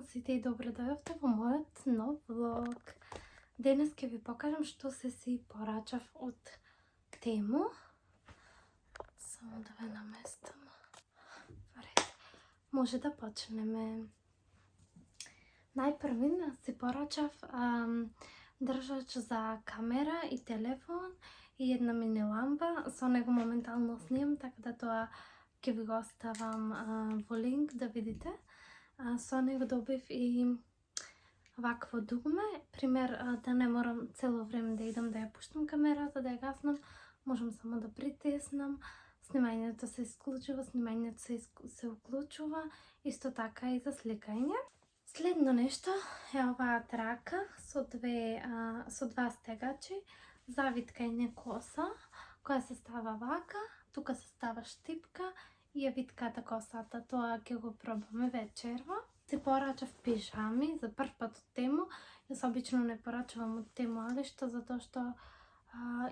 сите и добро дојавте во мојот нов влог. Денес ќе ви покажам што се си порачав од Тему. Само да ве наместам. Може да почнеме. Најпрвин си порачав држач за камера и телефон и една мини лампа. Со него моментално снимам, така да тоа ќе ви го оставам во линк да видите. Со него добив и вакво дугме, пример да не морам цело време да идам да ја пуштам камерата, да ја гаснам, можам само да притиснам, снимањето се исклучува, снимањето се уклучува, исто така и за сликање. Следно нешто е оваа трака со два стегачи за виткање коса, која се става вака, тука се става штипка и ја витката косата. Тоа ќе го пробаме вечерва. Се порачав пижами за прв пат од Тему. Јас обично не порачувам од Тему, али што затоа што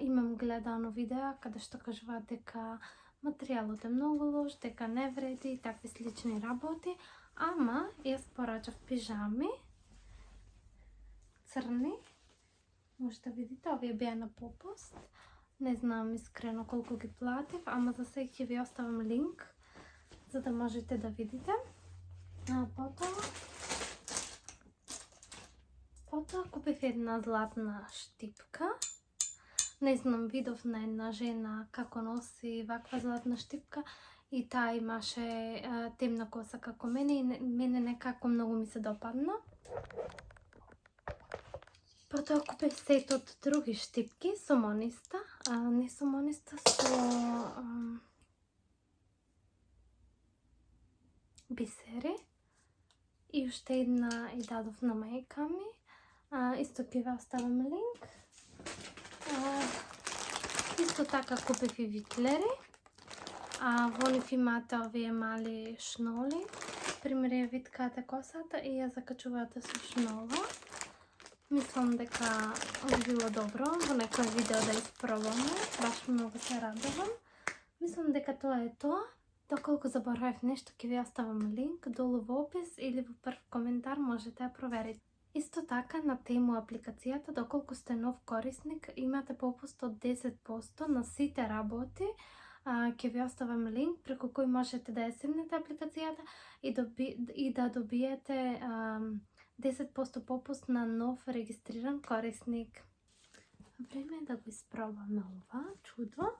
имам гледано видеа каде што кажуваат дека материјалот е многу лош, дека не вреди и такви слични работи. Ама јас порачав пижами црни. Може да видите, овие беа на попуст. Не знам искрено колку ги платив, ама за сега ќе ви оставам линк за да можете да видите. Потоа купив една златна штипка. Не знам, видов на една жена како носи ваква златна штипка и таа имаше темна коса како мене и мене некако многу ми се допадна. Потоа купив сет од други штипки со мониста, не со мониста, со бисери. И уште една и дадов на мајка ми. Исто ќе ве оставам линк. Исто така купив и витлери. Во нив имате овие мали шноли. Пример, ја виткате косата и ја закачувате со шнола. Мислам дека би било добро во некој видео да испробаме. Баш многу се радувам. Мислам дека тоа е тоа. Доколку заборавив нешто, ќе ви оставам линк долу во опис или во прв коментар, можете ја проверите. Исто така на Тему апликацијата, доколку сте нов корисник, имате попуст од 10% на сите работи. Ќе ви оставам линк преку кој можете да ја симнете апликацијата и да добиете 10% попуст на нов регистриран корисник. Време е да го испробаме ова чудо.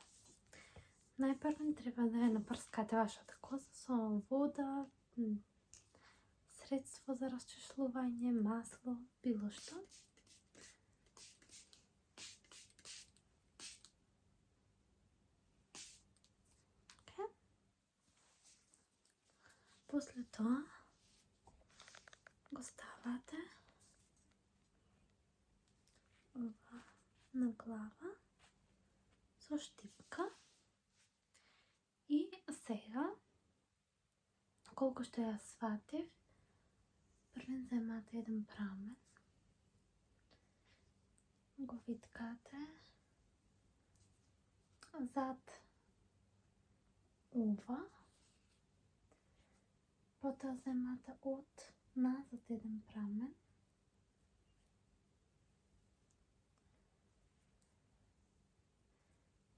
Најпрво треба да ја напрскате вашата коса со вода, средство за расчишлување, масло, било што. После тоа го ставате ова на глава со штипка. И сега, колку што ја сватив, првен земате еден прамен, го виткате зад ова, потоа земате од назад еден прамен,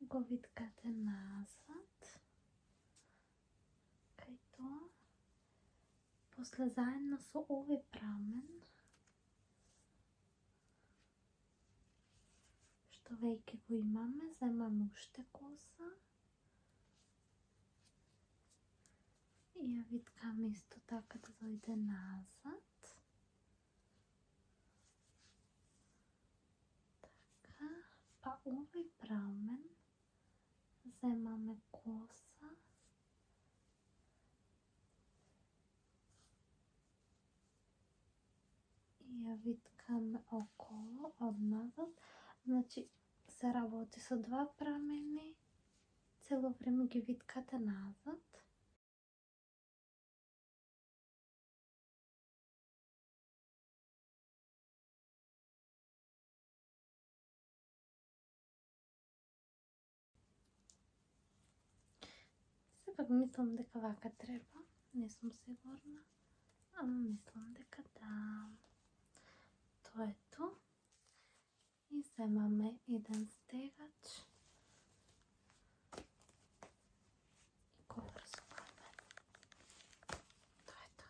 го виткате назад, кај тоа, после заедно со овој прамен, што веќе го имаме, земаме уште коса и ја виткаме исто така да дојде назад. Така, па овој прамен земаме коса и ја виткаме около од назад. Значи се работи со два прамени, цело време ги виткате назад. Сепак мислам дека вака треба, не сум сигурна, Мислам дека да. Тоа е то. И земаме еден стегач. И ковар со камен. Тоа е то.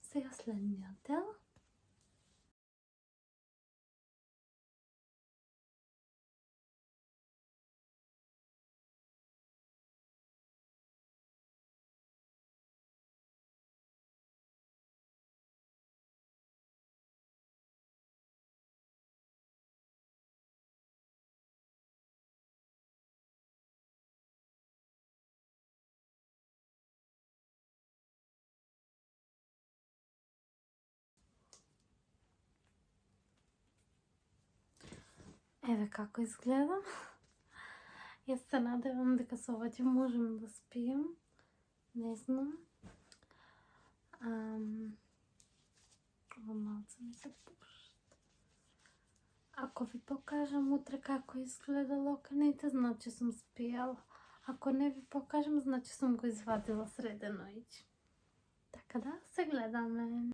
Сега следниот дел. Еве како изгледам. Јас се надевам дека со ова ќе можем да спием. Не знам. Ова малце ми се пушта. Ако ви покажам утре како изгледа локаните, значи сум спијала. Ако не ви покажам, значи сум го извадила среде ноќ. Така да, се гледаме.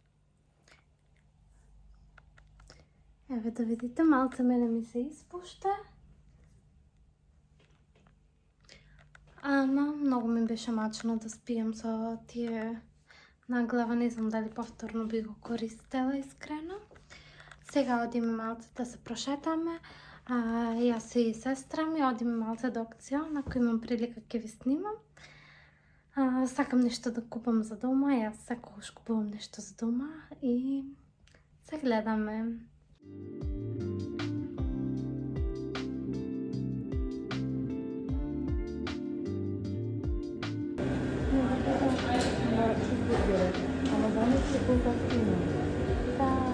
Еве да видите, малце мене ми се испушта. Ама многу ми беше мачно да спием со тие на глава. Не знам дали повторно би го користела, искрено. Сега одиме малце да се прошетаме. Јас и сестра ми одиме малце до аукцион. Ако имам прилика ќе ви снимам. Сакам нешто да купам за дома. Јас секогаш купувам нешто за дома. И се гледаме. Ама данес е по-готино. Да.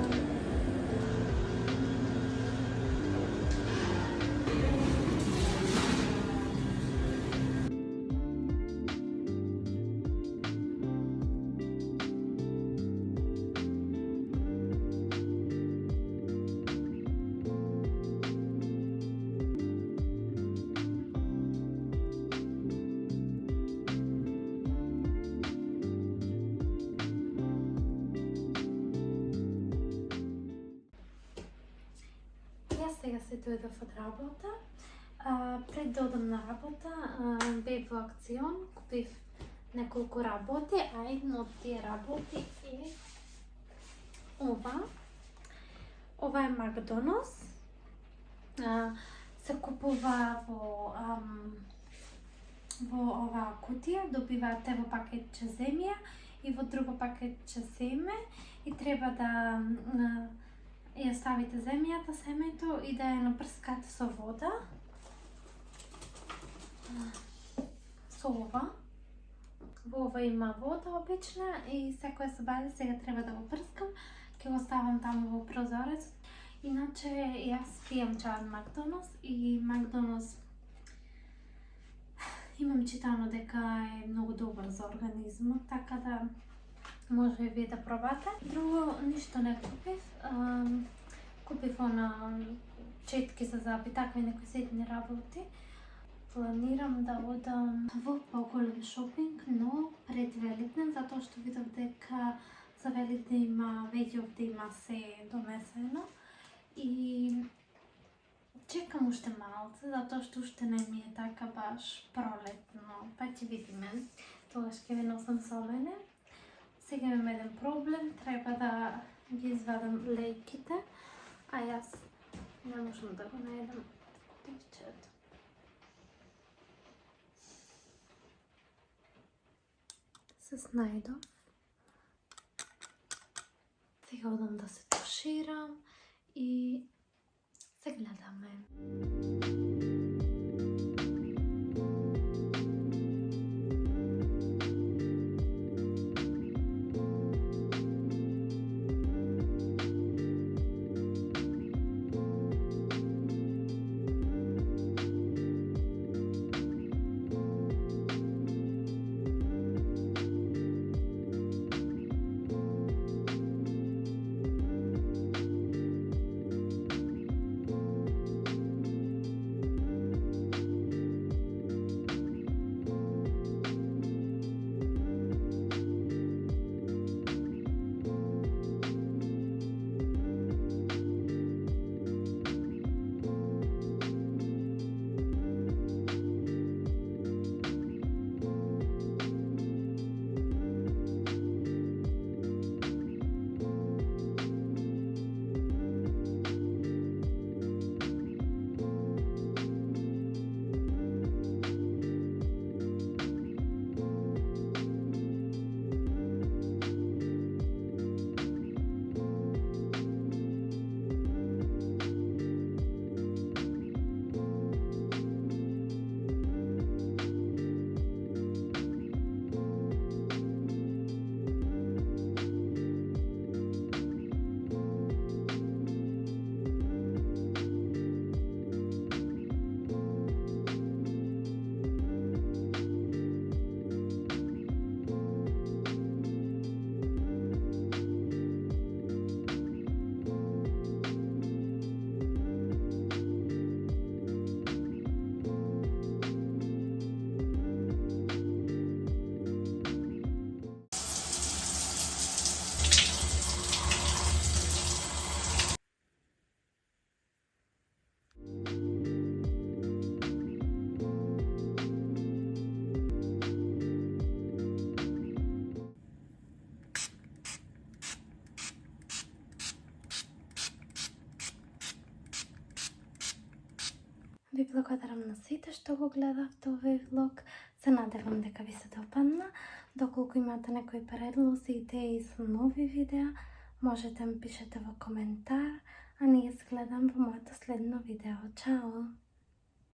Сега се дојдов од работа. Пред да одам на работа, бев во аукцион, купив неколку работи, а едно од тие работи е ова. Ова е Макдоналдс. Се купува во оваа кутија, добивате во пакетче земја и во друго пакетче семе и треба да ја ставите земјата, семето и да ја напрскате со вода. Со ова. Во ова има вода обична и секоја собајле сега треба да го прскам. Ќе го ставам таму во прозорец. Иначе јас пијам чај од Макдоналдс и Макдоналдс имам читано дека е многу добар за организмот, така да може и вие да пробате. Друго ништо не купив. Купив она четки за заби, такви некои ситни работи. Планирам да одам во поголем шопинг, но пред Великден, затоа што видов дека за Великден има веќе овде има се донесено. И чекам уште малце, затоа што уште не ми е така баш пролетно. Па ќе видиме. Тогаш ќе ви носам со мене. Сега имам еден проблем, треба да ги извадам лејките, а јас не можам да го најдам дивчето. Се снајдов. Сега одам да се туширам и се гледаме. благодарам на сите што го гледавте овој влог. Се надевам дека ви се допадна. Доколку имате некои предлози, идеи за нови видеа, можете ми пишете во коментар, а ние се гледам во моето следно видео. Чао!